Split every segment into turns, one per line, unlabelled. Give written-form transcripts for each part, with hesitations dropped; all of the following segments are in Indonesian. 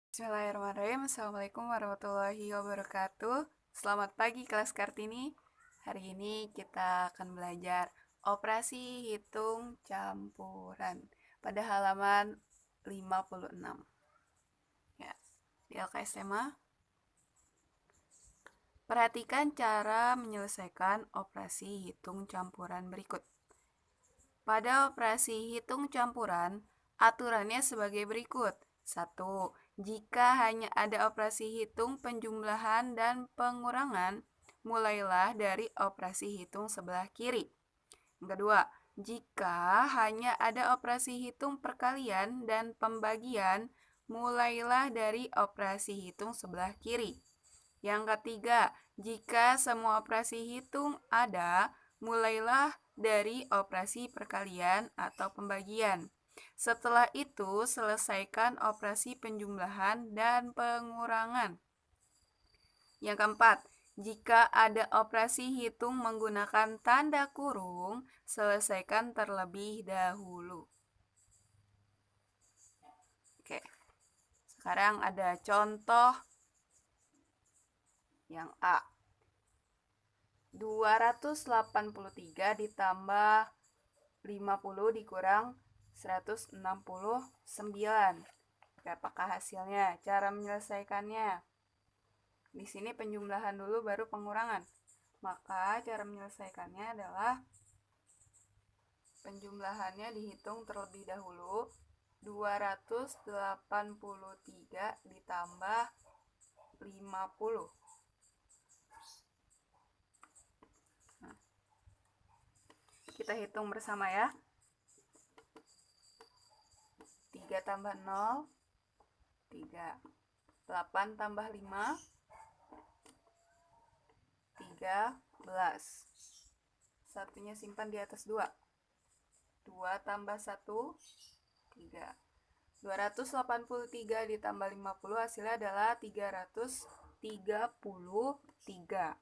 Bismillahirrahmanirrahim. Assalamualaikum warahmatullahi wabarakatuh. Selamat pagi kelas Kartini. Hari ini kita akan belajar operasi hitung campuran pada halaman 56. Ya, di LKS tema. Perhatikan cara menyelesaikan operasi hitung campuran berikut. Pada operasi hitung campuran, aturannya sebagai berikut. 1. Jika hanya ada operasi hitung penjumlahan dan pengurangan, mulailah dari operasi hitung sebelah kiri. Yang kedua, jika hanya ada operasi hitung perkalian dan pembagian, mulailah dari operasi hitung sebelah kiri. Yang ketiga, jika semua operasi hitung ada, mulailah dari operasi perkalian atau pembagian. Setelah itu, selesaikan operasi penjumlahan dan pengurangan. Yang keempat, jika ada operasi hitung menggunakan tanda kurung, selesaikan terlebih dahulu. Oke, sekarang ada contoh yang A. 283 ditambah 50 dikurang 169. Oke, apakah hasilnya? Cara menyelesaikannya. Di sini penjumlahan dulu baru pengurangan. Maka cara menyelesaikannya adalah penjumlahannya dihitung terlebih dahulu. 283 ditambah 50. Kita hitung bersama ya. 3 tambah 0, 3. 8 tambah 5, 13. Satunya simpan di atas 2. 2 tambah 1, 3. 283 ditambah 50 hasilnya adalah 333.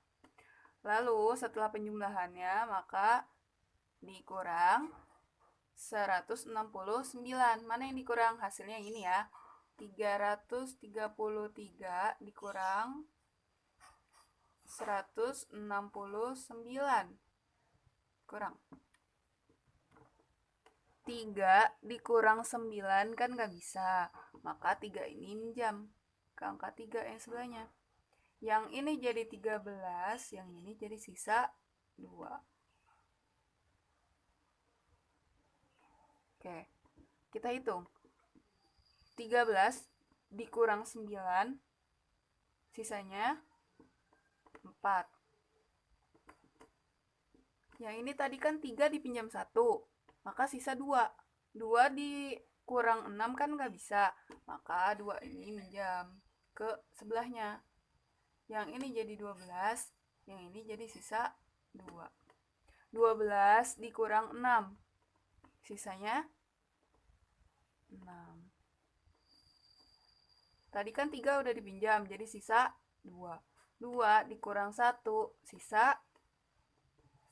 Lalu setelah penjumlahannya maka dikurang 169. Mana yang dikurang? Hasilnya ini ya. 333 dikurang 169. Kurang. 3 dikurang 9 kan gak bisa. Maka 3 ini minjam ke angka 3 yang sebelahnya. Yang ini jadi 13, yang ini jadi sisa 2. Oke, kita hitung. 13 dikurang 9, sisanya 4. Yang ini tadi kan 3 dipinjam 1, maka sisa 2. 2 dikurang 6 kan gak bisa, maka 2 ini minjam ke sebelahnya. Yang ini jadi 12, yang ini jadi sisa 2. 12 dikurang 6, sisanya 6. Tadi kan 3 udah dipinjam, jadi sisa 2. 2 dikurang 1, sisa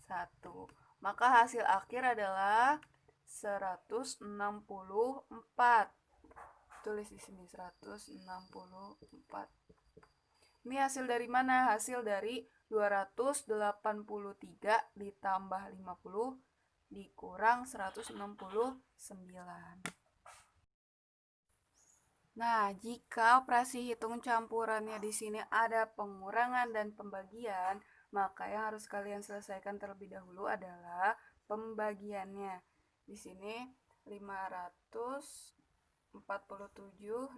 1. Maka hasil akhir adalah 164. Tulis di sini 164. Ini hasil dari mana? Hasil dari 283 ditambah 50 dikurang 169. Nah, jika operasi hitung campurannya di sini ada pengurangan dan pembagian, maka yang harus kalian selesaikan terlebih dahulu adalah pembagiannya. Di sini 547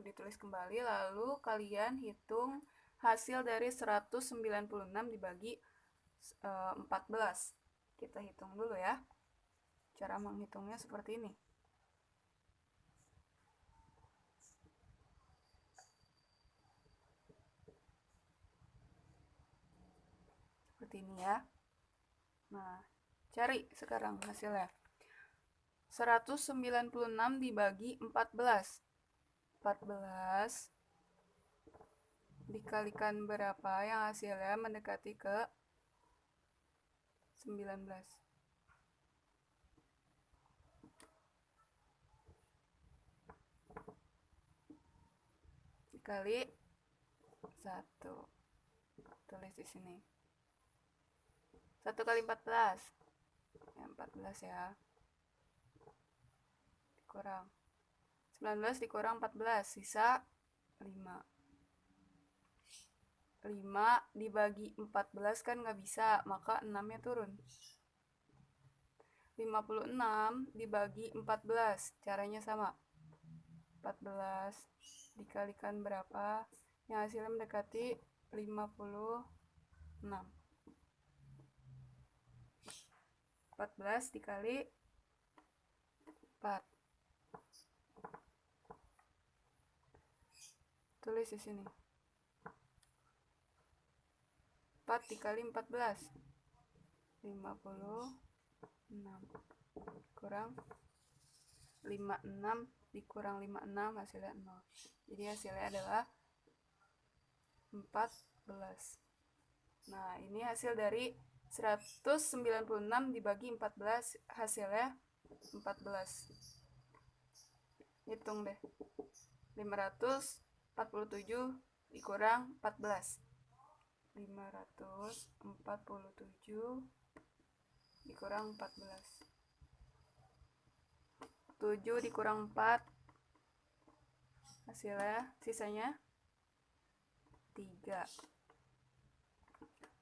ditulis kembali, lalu kalian hitung hasil dari 196 dibagi 14. Kita hitung dulu ya. Cara menghitungnya seperti ini. Seperti ini ya. Nah, cari sekarang hasilnya. 196 dibagi 14. 14 dikalikan berapa yang hasilnya mendekati ke 19. dikali 1. Tulis di sini. 1 kali 14. Ya, 14 ya. Dikurang. 19 dikurang 14, sisa 5. 5 dibagi 14 kan nggak bisa, maka 6-nya turun. 56 dibagi 14, caranya sama. 14 dikalikan berapa? Yang hasilnya mendekati 56. 14 dikali 4. Tulis di sini. 4 dikali 14. 56 kurang 56 dikurang 56 hasilnya 0. Jadi hasilnya adalah 14. Nah, ini hasil dari 196 dibagi 14, hasilnya 14. Hitung deh. 547 dikurang 14. 547 dikurang 14. 7 dikurang 4. Hasilnya, sisanya 3.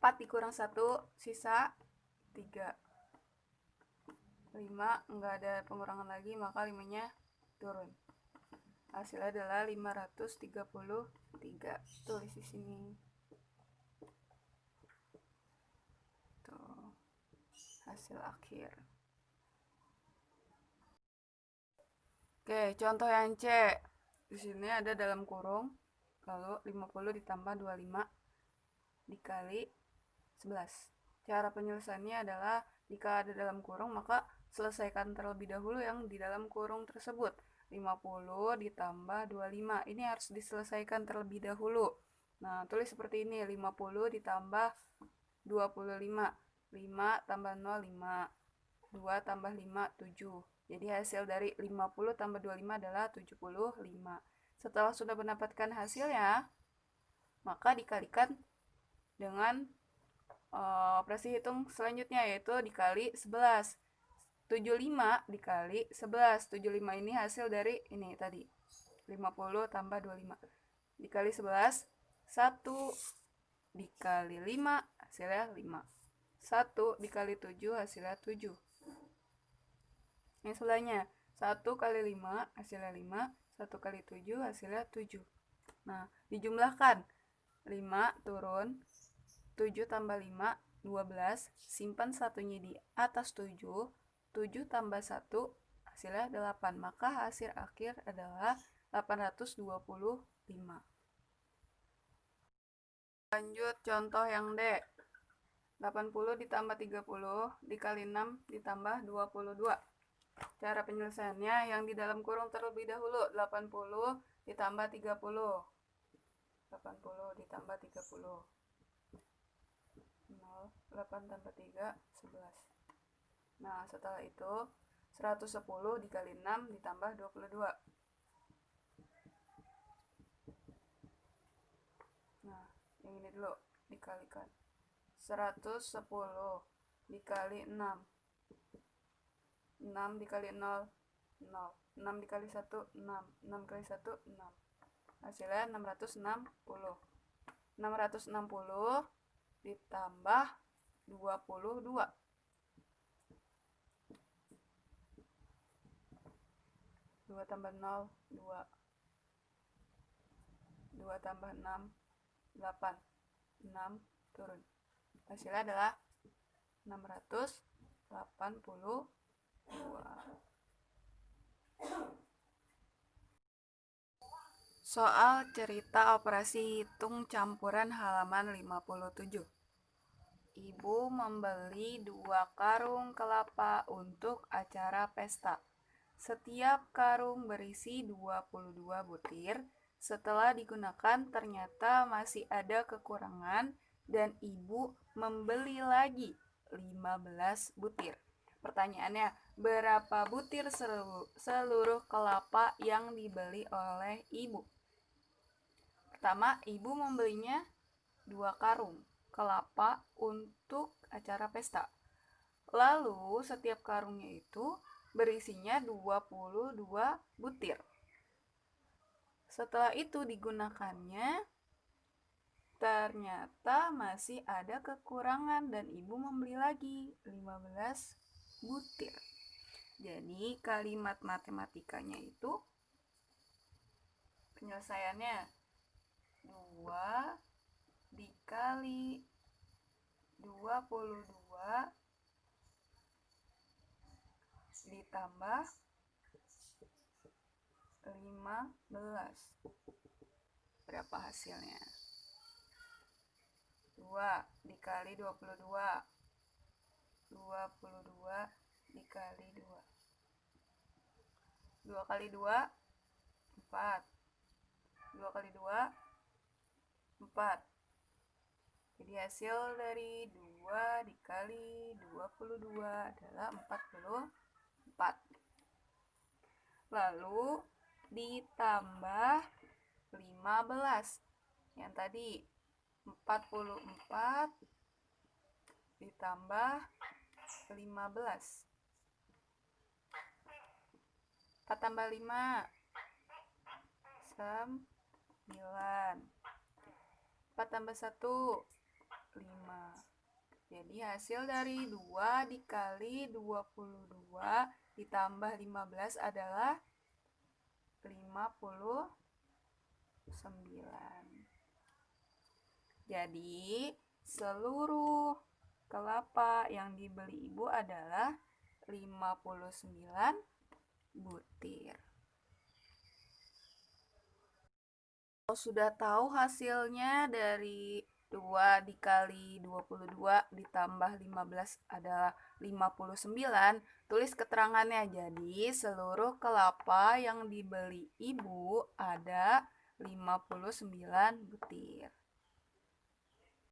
4 dikurang 1, sisa 3. 5, enggak ada pengurangan lagi, maka 5-nya turun. Hasilnya adalah 533. Tulis di sini. Tuh, hasil akhir. Oke, contoh yang C. Di sini ada dalam kurung, lalu 50 ditambah 25 dikali 11. Cara penyelesaiannya adalah jika ada dalam kurung, maka selesaikan terlebih dahulu yang di dalam kurung tersebut. 50 ditambah 25. Ini harus diselesaikan terlebih dahulu. Nah, tulis seperti ini. 50 ditambah 25. 5 tambah 0, 5. 2 tambah 5, 7. Jadi hasil dari 50 tambah 25 adalah 75. Setelah sudah mendapatkan hasilnya, maka dikalikan dengan operasi hitung selanjutnya, yaitu dikali 11. 75 dikali 11. 75 ini hasil dari ini tadi. 50 tambah 25. Dikali 11, 1 dikali 5 hasilnya 5. 1 dikali 7 hasilnya 7. Yang sebelahnya, 1 kali 5 hasilnya 5, 1 kali 7 hasilnya 7. Nah, dijumlahkan. 5 turun, 7 tambah 5, 12. Simpan satunya di atas 7. 7 tambah 1 hasilnya 8. Maka hasil akhir adalah 825. Lanjut contoh yang D. 80 ditambah 30 dikali 6 ditambah 22. Cara penyelesaiannya yang di dalam kurung terlebih dahulu. 80 ditambah 30. 80 ditambah 30. 0, 8 tambah 3, 11. Nah, setelah itu 110 dikali 6 ditambah 22. Nah, yang ini dulu dikalikan. 110 dikali 6. 6 dikali 0, 0. 6 dikali 1, 6. 6 kali 1, 6. Hasilnya 660. 660 ditambah 22. 2 tambah 0, 2. 2 tambah 6, 8. 6 turun. Hasilnya adalah 682. Soal cerita operasi hitung campuran halaman 57. Ibu membeli 2 karung kelapa untuk acara pesta. Setiap karung berisi 22 butir. Setelah digunakan ternyata masih ada kekurangan dan ibu membeli lagi 15 butir. Pertanyaannya, berapa butir seluruh kelapa yang dibeli oleh ibu? Pertama, ibu membelinya 2 karung kelapa untuk acara pesta. Lalu setiap karungnya itu berisinya 22 butir. Setelah itu digunakannya, ternyata masih ada kekurangan dan ibu membeli lagi 15 butir. Jadi kalimat matematikanya itu penyelesaiannya 2 dikali 22 ditambah 15. Berapa hasilnya? 2 dikali 22. 22 dikali 2. 2 kali 2, 4. 2 kali 2, 4. Jadi hasil dari 2 dikali 22 adalah 44. Lalu ditambah 15. Yang tadi 44 ditambah 15. 4 tambah 5 9. 4 tambah 1 5. Jadi hasil dari 2 dikali 22 ditambah 15 adalah 59. Jadi seluruh kelapa yang dibeli ibu adalah 59 butir. Kalau sudah tahu hasilnya dari 2 dikali 22 ditambah 15 adalah 59, tulis keterangannya. Jadi seluruh kelapa yang dibeli ibu ada 59 butir.